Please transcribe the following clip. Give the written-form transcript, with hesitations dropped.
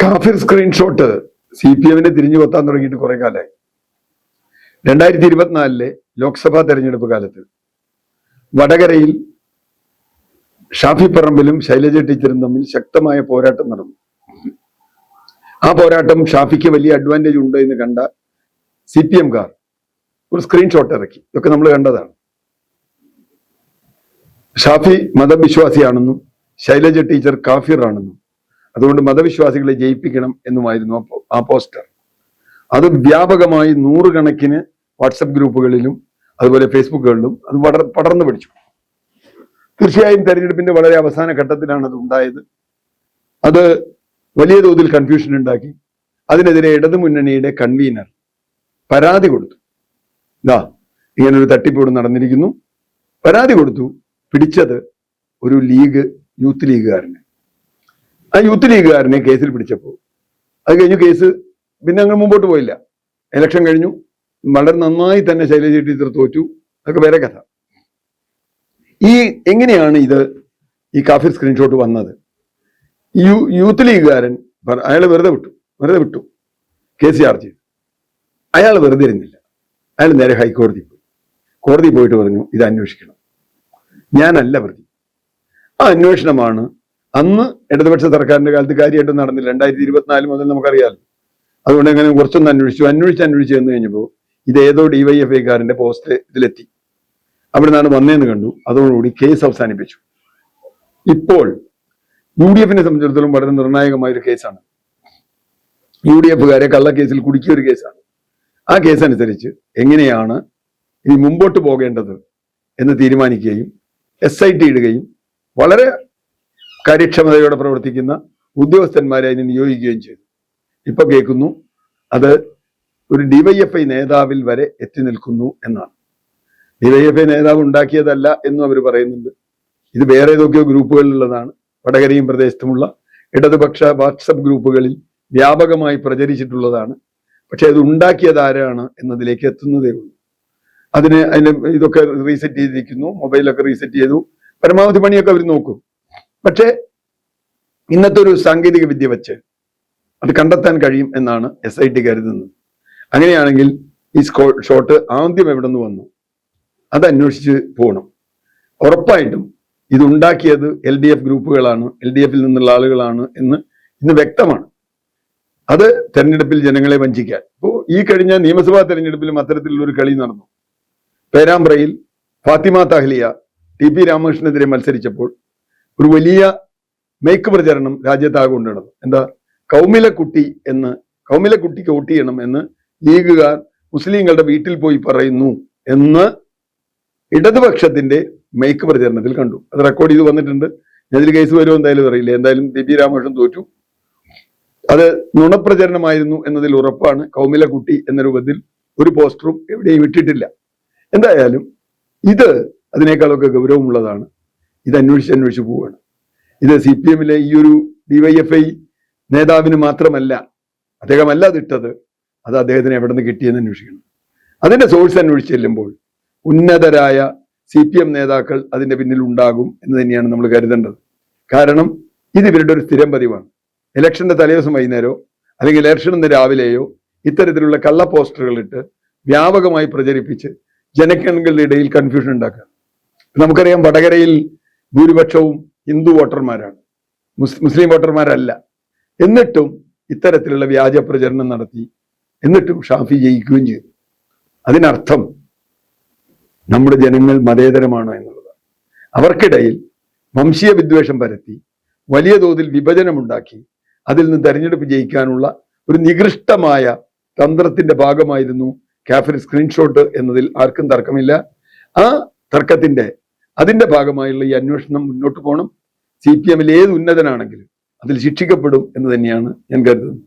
കാഫിർ സ്ക്രീൻഷോട്ട് CPM-നെ തിരിഞ്ഞു കൊത്താൻ തുടങ്ങിയിട്ട് കുറെ കാലമായി. 2024 ലോക്സഭാ തെരഞ്ഞെടുപ്പ് കാലത്ത് വടകരയിൽ ഷാഫി പറമ്പിലും ശൈലജ ടീച്ചറും തമ്മിൽ ശക്തമായ പോരാട്ടം നടന്നു. ആ പോരാട്ടം ഷാഫിക്ക് വലിയ അഡ്വാൻറ്റേജ് ഉണ്ട് എന്ന് കണ്ട CPM-കാർ ഒരു സ്ക്രീൻഷോട്ട് ഇറക്കി. ഇതൊക്കെ നമ്മൾ കണ്ടതാണ്. ഷാഫി മതവിശ്വാസിയാണെന്നും ശൈലജ ടീച്ചർ കാഫിർ ആണെന്നും അതുകൊണ്ട് മതവിശ്വാസികളെ ജയിപ്പിക്കണം എന്നുമായിരുന്നു ആ പോസ്റ്റർ. അത് വ്യാപകമായി 100 കണക്കിന് വാട്സപ്പ് ഗ്രൂപ്പുകളിലും അതുപോലെ ഫേസ്ബുക്കുകളിലും അത് പടർന്നു പിടിച്ചു. തീർച്ചയായും തെരഞ്ഞെടുപ്പിന്റെ വളരെ അവസാന ഘട്ടത്തിലാണ് അത് ഉണ്ടായത്. അത് വലിയ തോതിൽ കൺഫ്യൂഷൻ ഉണ്ടാക്കി. അതിനെതിരെ ഇടതുമുന്നണിയുടെ കൺവീനർ പരാതി കൊടുത്തു. ഇങ്ങനൊരു തട്ടിപ്പ് നടന്നിരിക്കുന്നു. പരാതി കൊടുത്തു. പിടിച്ചത് ഒരു യൂത്ത് ലീഗുകാരനെ. ആ യൂത്ത് ലീഗുകാരനെ കേസിൽ പിടിച്ചപ്പോൾ അത് കഴിഞ്ഞു. കേസ് പിന്നെ അങ്ങനെ മുമ്പോട്ട് പോയില്ല. ഇലക്ഷൻ കഴിഞ്ഞു. വളരെ നന്നായി തന്നെ ശൈലജ ടീച്ചർ തോറ്റു. അതൊക്കെ വേറെ കഥ. എങ്ങനെയാണ് ഈ കാഫിർ സ്ക്രീൻഷോട്ട് വന്നത്? യൂത്ത് ലീഗുകാരൻ അയാൾ വെറുതെ വിട്ടു കേസ് ചാർജ് ചെയ്തു. അയാൾ വെറുതെ ഇരുന്നില്ല. അയാൾ നേരെ ഹൈക്കോടതി പോയി. കോടതി പോയിട്ട് പറഞ്ഞു, ഇത് അന്വേഷിക്കണം, ഞാനല്ല പ്രതി. ആ അന്വേഷണമാണ് അന്ന് ഇടതുപക്ഷ സർക്കാരിന്റെ കാലത്ത് കാര്യമായിട്ട് നടന്നില്ല. 2024 മുതൽ നമുക്കറിയാമല്ലോ. അതുകൊണ്ട് അങ്ങനെ കുറച്ചൊന്ന് അന്വേഷിച്ച് ചെന്ന് കഴിഞ്ഞപ്പോൾ ഇത് ഏതോ DYFI-കാരന്റെ പോസ്റ്റ് ഇതിലെത്തി. അവിടെ നിന്നാണ് വന്നതെന്ന് കണ്ടു. അതോടുകൂടി കേസ് അവസാനിപ്പിച്ചു. ഇപ്പോൾ UDF-നെ സംബന്ധിച്ചിടത്തോളം വളരെ നിർണായകമായ ഒരു കേസാണ്. UDF-കാരെ കള്ളക്കേസിൽ കുടുക്കിയ ഒരു കേസാണ്. ആ കേസനുസരിച്ച് എങ്ങനെയാണ് ഇനി മുമ്പോട്ട് പോകേണ്ടത് എന്ന് തീരുമാനിക്കുകയും SIT ഇടുകയും വളരെ കാര്യക്ഷമതയോടെ പ്രവർത്തിക്കുന്ന ഉദ്യോഗസ്ഥന്മാരെ അതിന് നിയോഗിക്കുകയും ചെയ്തു. ഇപ്പൊ കേൾക്കുന്നു അത് ഒരു DYFI നേതാവിൽ വരെ എത്തി നിൽക്കുന്നു എന്നാണ്. DYFI നേതാവ് ഉണ്ടാക്കിയതല്ല എന്നും അവർ പറയുന്നുണ്ട്. ഇത് വേറെ ഏതൊക്കെയോ ഗ്രൂപ്പുകളിലുള്ളതാണ്. വടകരയും പ്രദേശത്തുമുള്ള ഇടതുപക്ഷ വാട്സപ്പ് ഗ്രൂപ്പുകളിൽ വ്യാപകമായി പ്രചരിച്ചിട്ടുള്ളതാണ്. പക്ഷെ അത് ഉണ്ടാക്കിയത് ആരാണ് എന്നതിലേക്ക് എത്തുന്നതേ ഉള്ളൂ. അതിന് ഇതൊക്കെ റീസെറ്റ് ചെയ്തിരിക്കുന്നു. മൊബൈലൊക്കെ റീസെറ്റ് ചെയ്തു. പരമാവധി പണിയൊക്കെ അവർ നോക്കും. പക്ഷേ ഇന്നത്തെ ഒരു സാങ്കേതിക വിദ്യ വെച്ച് അത് കണ്ടെത്താൻ കഴിയും എന്നാണ് SIT കരുതുന്നത്. അങ്ങനെയാണെങ്കിൽ ഈ ഷോട്ട് ആദ്യം എവിടെ നിന്ന് വന്നു അത് അന്വേഷിച്ച് പോകണം. ഉറപ്പായിട്ടും ഇതുണ്ടാക്കിയത് LDF ഗ്രൂപ്പുകളാണ്, LDF-ൽ നിന്നുള്ള ആളുകളാണ് എന്ന് ഇന്ന് വ്യക്തമാണ്. അത് തെരഞ്ഞെടുപ്പിൽ ജനങ്ങളെ വഞ്ചിക്കാൻ. ഇപ്പോൾ ഈ കഴിഞ്ഞ നിയമസഭാ തെരഞ്ഞെടുപ്പിലും അത്തരത്തിലുള്ള ഒരു കളി നടന്നു. പേരാമ്പ്രയിൽ ഫാത്തിമ താഹ്ലിയ TP രാമകൃഷ്ണനെതിരെ മത്സരിച്ചപ്പോൾ ഒരു വലിയ മേക്ക് പ്രചരണം രാജ്യത്താകെ കൊണ്ടുനടന്നു. എന്താ, കൗമിലക്കുട്ടിക്ക് വോട്ട് ചെയ്യണം എന്ന് ലീഗുകാർ മുസ്ലിങ്ങളുടെ വീട്ടിൽ പോയി പറയുന്നു എന്ന് ഇടതുപക്ഷത്തിന്റെ മേക്ക് പ്രചരണത്തിൽ കണ്ടു. അത് റെക്കോർഡ് ചെയ്ത് വന്നിട്ടുണ്ട്. അതിൽ കേസ് വരുമോ എന്തായാലും അറിയില്ല. എന്തായാലും TP രാമകൃഷ്ണൻ തോറ്റു. അത് നുണപ്രചരണമായിരുന്നു എന്നതിൽ ഉറപ്പാണ്. കൗമിലക്കുട്ടി എന്ന രൂപത്തിൽ ഒരു പോസ്റ്ററും എവിടെയും ഇട്ടിട്ടില്ല. എന്തായാലും ഇത് അതിനേക്കാളൊക്കെ ഗൗരവമുള്ളതാണ്. ഇത് അന്വേഷിച്ച് പോവുകയാണ്. ഇത് CPM-ലെ ഈ ഒരു DYFI നേതാവിന് മാത്രമല്ല, അദ്ദേഹമല്ല അതിട്ടത്. അത് അദ്ദേഹത്തിന് എവിടെ നിന്ന് കിട്ടിയെന്ന് അന്വേഷിക്കണം. അതിന്റെ സോഴ്സ് അന്വേഷിച്ച് ചെല്ലുമ്പോൾ ഉന്നതരായ CPM നേതാക്കൾ അതിന്റെ പിന്നിൽ ഉണ്ടാകും എന്ന് തന്നെയാണ് നമ്മൾ കരുതേണ്ടത്. കാരണം ഇത് ഇവരുടെ ഒരു സ്ഥിരം പതിവാണ്. ഇലക്ഷന്റെ തലേദിവസം വൈകുന്നേരമോ അല്ലെങ്കിൽ ഇലക്ഷന്റെ രാവിലെയോ ഇത്തരത്തിലുള്ള കള്ള പോസ്റ്ററുകൾ ഇട്ട് വ്യാപകമായി പ്രചരിപ്പിച്ച് ജനങ്ങളുടെ ഇടയിൽ കൺഫ്യൂഷൻ ഉണ്ടാക്കുക. നമുക്കറിയാം, വടകരയിൽ ഭൂരിപക്ഷവും ഹിന്ദു വോട്ടർമാരാണ്, മുസ്ലിം വോട്ടർമാരല്ല. എന്നിട്ടും ഇത്തരത്തിലുള്ള വ്യാജ പ്രചരണം നടത്തി. എന്നിട്ടും ഷാഫി ജയിക്കുകയും ചെയ്തു. അതിനർത്ഥം നമ്മുടെ ജനങ്ങൾ മതേതരമാണ് എന്നുള്ളതാണ്. അവർക്കിടയിൽ വംശീയ വിദ്വേഷം പരത്തി വലിയ തോതിൽ വിഭജനമുണ്ടാക്കി അതിൽ നിന്ന് തെരഞ്ഞെടുപ്പ് ജയിക്കാനുള്ള ഒരു നികൃഷ്ടമായ തന്ത്രത്തിന്റെ ഭാഗമായിരുന്നു കാഫിർ സ്ക്രീൻഷോട്ട് എന്നതിൽ ആർക്കും തർക്കമില്ല. ആ അതിന്റെ ഭാഗമായുള്ള ഈ അന്വേഷണം മുന്നോട്ട് പോകണം. CPM-ൽ ഏത് ഉന്നതനാണെങ്കിലും അതിൽ ശിക്ഷിക്കപ്പെടും എന്ന് തന്നെയാണ് ഞാൻ കരുതുന്നത്.